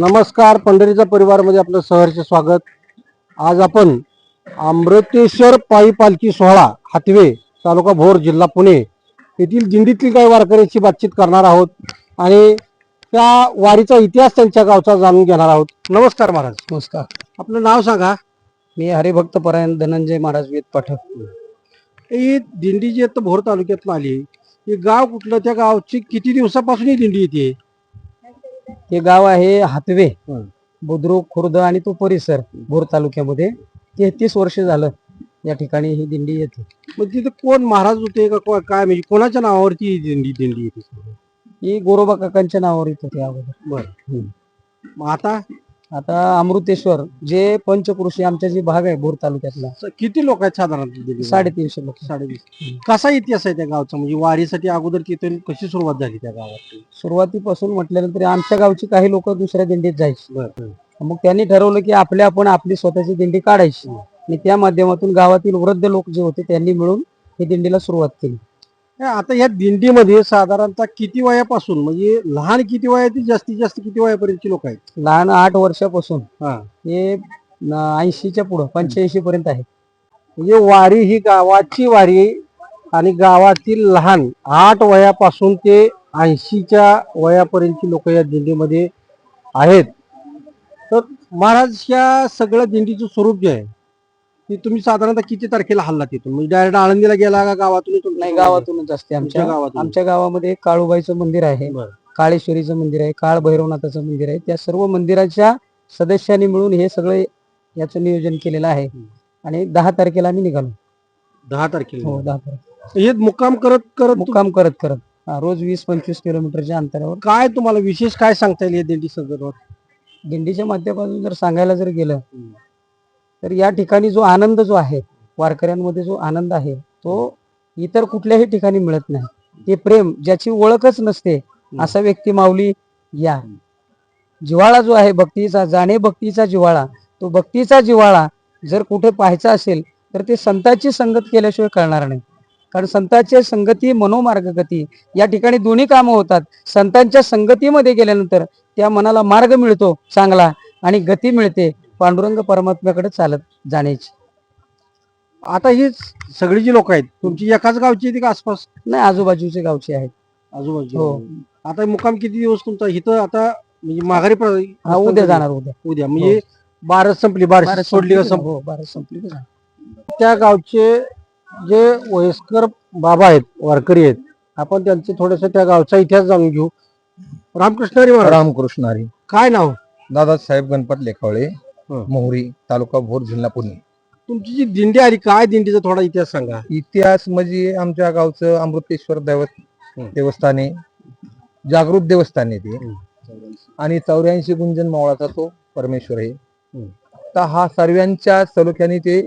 नमस्कार, पंढरीचा परिवारमध्ये आपलं सहर्ष स्वागत. आज आपण अमृतेश्वर पायी पालखी सोहळा हातवे तालुका भोर जिल्हा पुणे येथील दिंडीतील काही वारकऱ्यांची बातचीत करणार आहोत आणि त्या वारीचा इतिहास त्यांच्या गावचा जाणून घेणार आहोत. नमस्कार महाराज. नमस्कार. आपलं नाव सांगा. मी हरिभक्त परायण धनंजय महाराज वेद पाठक. ही दिंडी जी आता भोर तालुक्यात आली, हे गाव कुठलं, त्या गावची किती दिवसापासून ही दिंडी येते? हे गाव आहे हातवे, बुद्रुक, खुर्द आणि तो परिसर भोर तालुक्यामध्ये 33 वर्ष झालं या ठिकाणी ही दिंडी येते. मग तिथे कोण महाराज होते का काय, म्हणजे कोणाच्या नावावरती ही दिंडी येते? ही गोरोबा काकांच्या नावावर येत होते अगोदर. बर. मग आता अमृतेश्वर जे पंचकृषी आमचा जे भाग आहे भोर तालुक्यातला, किती लोक आहेत साधारण दिंडीमध्ये? 350 लोक. 250. कसा इतिहास आहे त्या गावचा, म्हणजे वारीसाठी अगोदर तिथून कशी सुरुवात झाली त्या गावात? सुरुवातीपासून म्हटल्यानंतर आमच्या गावची काही लोक दुसऱ्या दिंडीत जायची. बरं. मग त्यांनी ठरवलं की आपण आपली स्वतःची दिंडी काढायची आणि त्या माध्यमातून गावातील वृद्ध लोक जे होते त्यांनी मिळून ही दिंडीला सुरुवात केली. आता या दिंडीमध्ये साधारणतः किती वयापासून, म्हणजे लहान किती वयातील, जास्तीत जास्त किती वयापर्यंतची लोक आहेत? लहान 8 वर्षापासून हा, हे 80च्या पुढं 85 पर्यंत आहे. म्हणजे वारी ही गावाची वारी आणि गावातील लहान 8 वयापासून ते 80च्या वयापर्यंतची लोक या दिंडीमध्ये आहेत. तर महाराज, या सगळ्या दिंडीचं स्वरूप जे आहे ते तुम्ही साधारणतः किती तारखेला हल्ला तिथून, म्हणजे डायरेक्ट आळंदीला गेला का गावातून? नाही, गावातूनच असते. आमच्या गावामध्ये काळूबाईचं मंदिर आहे, काळेश्वरीचं मंदिर आहे, काळ भैरवनाथाचं मंदिर आहे. त्या सर्व मंदिराच्या सदस्यांनी मिळून हे सगळे याचं नियोजन केलेलं आहे आणि 10 तारखेला आम्ही निघालो. 10 तारखेला? हो, 10 तारखेला. हे मुक्काम करत करत रोज 20-25 किलोमीटरच्या अंतरावर. काय तुम्हाला विशेष काय सांगता येईल या दिंडी संदर्भात? दिंडीच्या माध्यमातून जर सांगायला जर गेलं तर या ठिकाणी जो आनंद जो आहे, वारकऱ्यांमध्ये जो आनंद आहे तो इतर कुठल्याही ठिकाणी मिळत नाही. ते प्रेम ज्याची ओळखच नसते असा व्यक्ती माऊली या. जिव्हाळा जो आहे भक्तीचा, जाणे भक्तीचा जिव्हाळा, तो भक्तीचा जिव्हाळा जर कुठे पाहायचा असेल तर ते संतांची संगत केल्याशिवाय कळणार नाही. कारण संतांच्या संगती मनोमार्गगती, या ठिकाणी दोन्ही कामं होतात. संतांच्या संगतीमध्ये गेल्यानंतर त्या मनाला मार्ग मिळतो चांगला आणि गती मिळते पांडुरंग परमात्म्याकडे चालत जाण्याची. आता ही सगळी जी लोक आहेत तुमची एकाच गावची आहेत का आसपास? नाही, आजूबाजूचे गावचे आहेत. आजूबाजू? हो. आता मुक्काम किती दिवस तुमचा इथं? आता म्हणजे माघारी उद्या जाणार. उद्या म्हणजे बारस संपली, बारस सोडली का? बारस संपली. त्या गावचे जे वयस्कर बाबा आहेत, वारकरी आहेत, आपण त्यांचे थोडस त्या गावचा इतिहास जाणून घेऊ. रामकृष्ण हरी महाराज. रामकृष्ण हरी. काय नाव? दादासाहेब गणपत लेखावळे, मोहरी, तालुका भोर, जिल्हा पुणे. तुमची जी दिंडी आली, काय दिंडीचा थोडा इतिहास सांगा. इतिहास म्हणजे आमच्या गावचं अमृतेश्वर देवस्थान आहे, जागृत देवस्थान आहे ते, आणि 84 गुंजन मावळाचा तो परमेश्वर आहे. तर हा सर्वांच्या सलोख्याने ते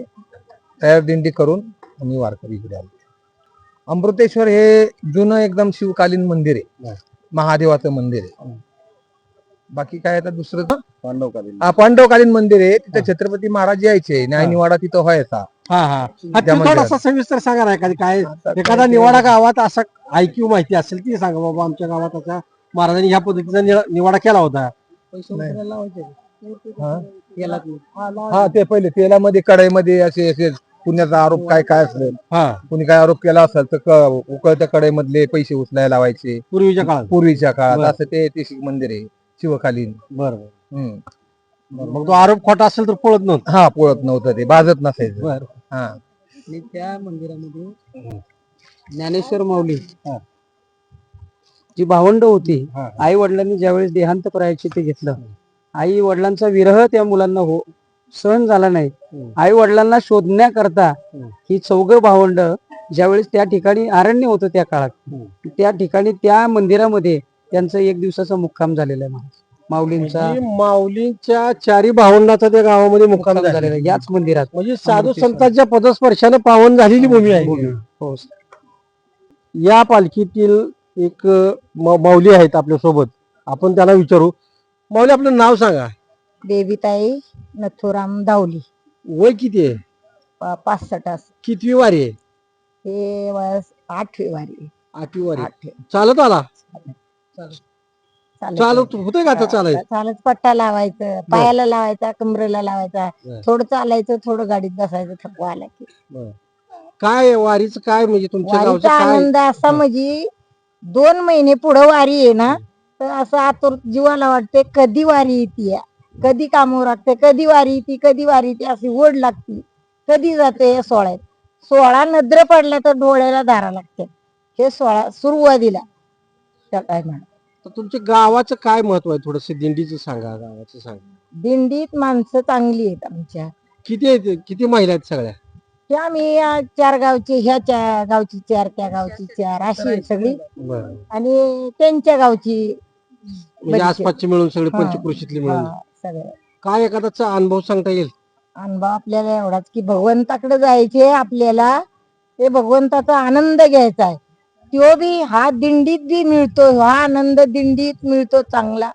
तयार दिंडी करून आम्ही वारकरी इकडे आलो. अमृतेश्वर हे जुनं एकदम शिवकालीन मंदिर आहे, महादेवाचं मंदिर आहे. बाकी काय आता दुसरं पांडवकालीन मंदिर आहे. तिथे छत्रपती महाराज यायचे, न्याय निवाडा तिथं व्हायचा. थोडासा सविस्तर सांगा ना, काय एखादा निवाडा गावात असा ऐक्यू माहिती असेल ती सांगा. बाबा आमच्या गावात असा महाराजांनी ह्या पद्धतीचा निवाडा केला होता. हा, ते पहिले तेलामध्ये कढईमध्ये असे पुण्याचा आरोप काय असेल, कुणी काय आरोप केला असेल तर उकळत्या कढईमधले पैसे उचलायला लावायचे पूर्वीच्या काळात. असं ते मंदिर आहे शिवकालीन. बरोबर. मग तो आरोप खोटा असेल तर पळत नव्हतं? हा, पळत नव्हतं, ते बाजत नसायचं. हा. आणि त्या मंदिरामध्ये ज्ञानेश्वर माऊली जी भावंड होती, आई वडिलांनी ज्यावेळेस देहांत करायचे ते घेतलं. आई वडिलांचा विरह त्या मुलांना सहन झाला नाही. आई वडिलांना शोधण्याकरता ही 4 भावंड ज्यावेळेस त्या ठिकाणी अरण्य होतं त्या काळात, त्या ठिकाणी त्या मंदिरामध्ये त्यांचा 1 दिवसाचा मुक्काम झालेला आहे. माऊलींच्या 4 भावंडाचा त्या गावामध्ये मुक्काम झालेला आहे याच मंदिरात. म्हणजे साधू संतांच्या पदस्पर्शाने पावन झालेली भूमी आहे. हो. या पालखीतील एक माऊली आहेत आपल्या सोबत, आपण त्यांना विचारू. माऊली, आपलं नाव सांगा. देवीताई नथुराम दावली. वय किती आहे? 65. कितवी वारी आहे? हे 8वी वारी. 8वी वारी. चालत आला? चालत होतंय का आता चालायचं? चालत पट्टा लावायचं, पायाला लावायचा, कमरेला लावायचा, बरं. थोडं चालायचं, थोडं गाडीत बसायचं, थकवा आला की. काय वारीचं काय म्हणजे तुमच्या गावचं वारीचा काय? आनंद असा म्हणजे 2 महिने पुढं वारी आहे ना, तर असं आतुर जीवाला वाटते कधी वारी येते, कधी कामावर लागते, कधी वारी येते, कधी वारी येते, अशी ओढ लागते. कधी जाते या सोहळ्यात. सोहळा नद्र पडला तर डोळ्याला धारा लागते. हे सोहळा सुरुवातीला त्या काय म्हणा. तर तुमच्या गावाचं काय महत्व आहे? थोडस दिंडीचं सांगा, गावाचं सांगा. दिंडीत माणसं चांगली आहेत आमच्या. किती महिला आहेत सगळ्या? ते आम्ही या 4 गावची, ह्या गावची 4, त्या गावची 4 अशी आहे सगळी. बरं. आणि त्यांच्या गावची म्हणजे बरीचशी. आसपासची मिळून सगळे हा. पंचकृषीतली मिळून. हा, सगळं. काय एखादाचा अनुभव सांगता येईल? अनुभव आपल्याला एवढाच की भगवंताकडे जायचे आपल्याला, ते भगवंताचा आनंद घ्यायचा आहे. तो बी हा दिंडीत बी मिळतो, हा आनंद दिंडीत मिळतो चांगला.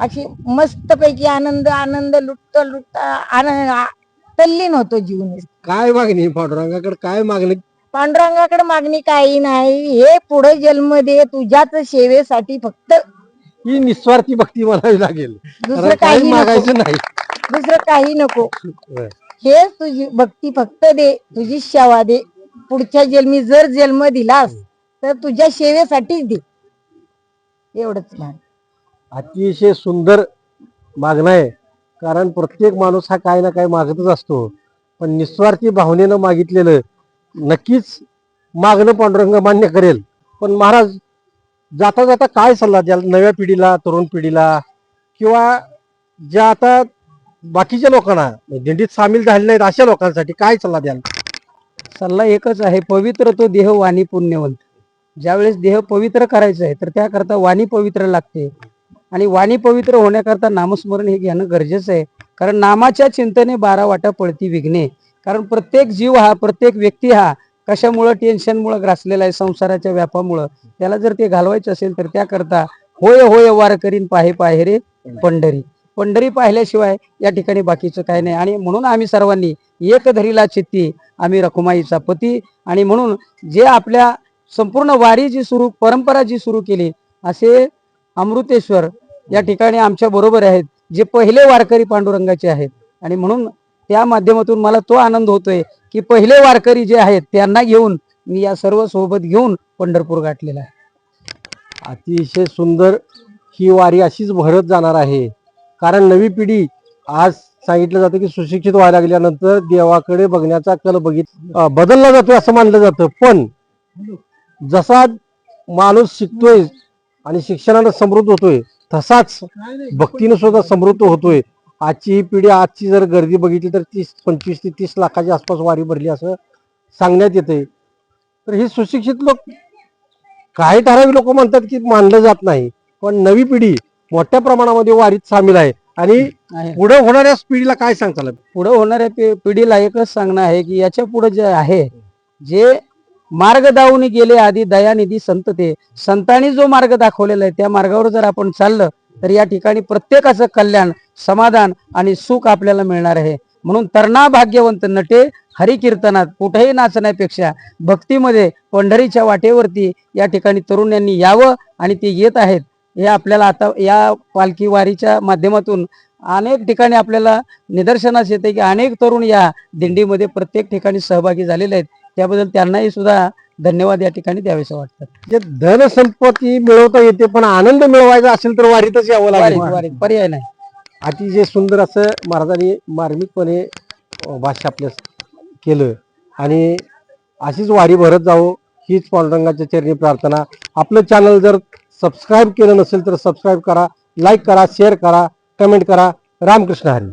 अशी मस्तपैकी आनंद आनंद लुटता लुटता आनंद तल्लीन होतो जीवन. काय मागणी पांडुरंगाकडे? काय मागणी? पांडुरंगाकडे मागणी काही नाही, हे पुढे जन्म दे तुझ्याच सेवेसाठी, फक्त ही निस्वार्थी भक्ती म्हणावी लागेल. दुसरं कारण काही काही नको, मागायचं नाही. दुसरं काही नको. बरं. हेच तुझी भक्ती फक्त दे, तुझी सेवा दे. पुढच्या जन्मी जर जन्म दिलास तर तुझ्या सेवेसाठीच दे, एवढंच मान. अतिशय सुंदर मागणं आहे. कारण प्रत्येक माणूस हा काय ना काय मागतच असतो, पण निस्वार्थी भावनेनं मागितलेलं नक्कीच मागणं पांडुरंग मान्य करेल. पण महाराज, जाता जाता काय सल्ला द्याल नव्या पिढीला, तरुण पिढीला, किंवा ज्या आता बाकीच्या लोकांना दिंडीत सामील झाले नाहीत अशा लोकांसाठी काय सल्ला द्याल? सल्ला एकच आहे, पवित्र तो देह वाणी पुण्यवंत. ज्यावेळेस देह पवित्र करायचा आहे तर त्याकरता वाणी पवित्र लागते. आणि वाणी पवित्र होण्याकरता नामस्मरण हे घेणं गरजेचं आहे. कारण नामाच्या चिंतने 12 वाटा पळती विघ्ने. कारण प्रत्येक जीव हा, प्रत्येक व्यक्ती हा कशामुळं, टेन्शनमुळं ग्रासलेला आहे, संसाराच्या व्यापामुळं. त्याला जर ते घालवायचं असेल तर त्याकरता होय होय वार करीन पाहे पाहे रे पंढरी. पंढरी पाहिल्याशिवाय या ठिकाणी बाकीचं काय नाही. आणि म्हणून आम्ही सर्वांनी एक धरीला चित्ती, आम्ही रखुमाईचा पती. आणि म्हणून जे आपल्या संपूर्ण वारी जी सुरू, परंपरा जी सुरू केली, असे अमृतेश्वर या ठिकाणी आमच्या बरोबर आहेत, जे पहिले वारकरी पांडुरंगाचे आहेत. आणि म्हणून त्या माध्यमातून मला तो आनंद होतोय की पहिले वारकरी जे आहेत त्यांना घेऊन मी या सर्व सोबत घेऊन पंढरपूर गाठलेला आहे. अतिशय सुंदर ही वारी अशीच भरत जाणार आहे. कारण नवी पिढी, आज सांगितलं जातं की सुशिक्षित व्हायला लागल्यानंतर देवाकडे बघण्याचा कल बदलला जातोय असं मानलं जातं. पण जसा माणूस शिकतोय आणि शिक्षणानं समृद्ध होतोय, तसाच भक्तीनं सुद्धा समृद्ध होतोय. आजची ही पिढी, आजची जर गर्दी बघितली तर 25 ते 30 लाखाच्या आसपास वारी भरली असं सांगण्यात येते. तर हे सुशिक्षित लोक, काही ठराविक लोक म्हणतात की मानलं जात नाही, पण नवी पिढी मोठ्या प्रमाणामध्ये वारीत सामील आहे. आणि पुढे होणाऱ्या पिढीला काय सांगताल? पुढे होणाऱ्या पिढीला एकच सांगणं आहे की याच्या पुढे जे आहे, जे मार्ग दावून गेले आधी दयानिधी संत, ते संतांनी जो मार्ग दाखवलेला आहे त्या मार्गावर जर आपण चाललं तर या ठिकाणी प्रत्येकाचं कल्याण, समाधान आणि सुख आपल्याला मिळणार आहे. म्हणून तरणा भाग्यवंत नटे हरिकीर्तनात, कुठेही नाचण्यापेक्षा भक्तीमध्ये पंढरीच्या वाटेवरती या ठिकाणी तरुणांनी यावं. आणि ते येत आहेत. हे आपल्याला आता या पालखी वारीच्या माध्यमातून अनेक ठिकाणी आपल्याला निदर्शनास येते की अनेक तरुण या दिंडीमध्ये प्रत्येक ठिकाणी सहभागी झालेले आहेत. त्याबद्दल त्यांनाही सुद्धा धन्यवाद या ठिकाणी द्यावेसे वाटतात. जे धन संपत्ती मिळवता येते, पण आनंद मिळवायचा असेल तर वारीतच यावं लागेल. वारीत पर्याय नाही. अतिशय सुंदर असं महाराजांनी मार्मिकपणे भाष्य आपल्या केलं. आणि अशीच वारी भरत जावं हीच पांडुरंगाच्या चरणी प्रार्थना. आपलं चॅनल जर सबस्क्राईब केलं नसेल तर सबस्क्राईब करा, लाईक करा, शेअर करा, कमेंट करा. रामकृष्ण हरी.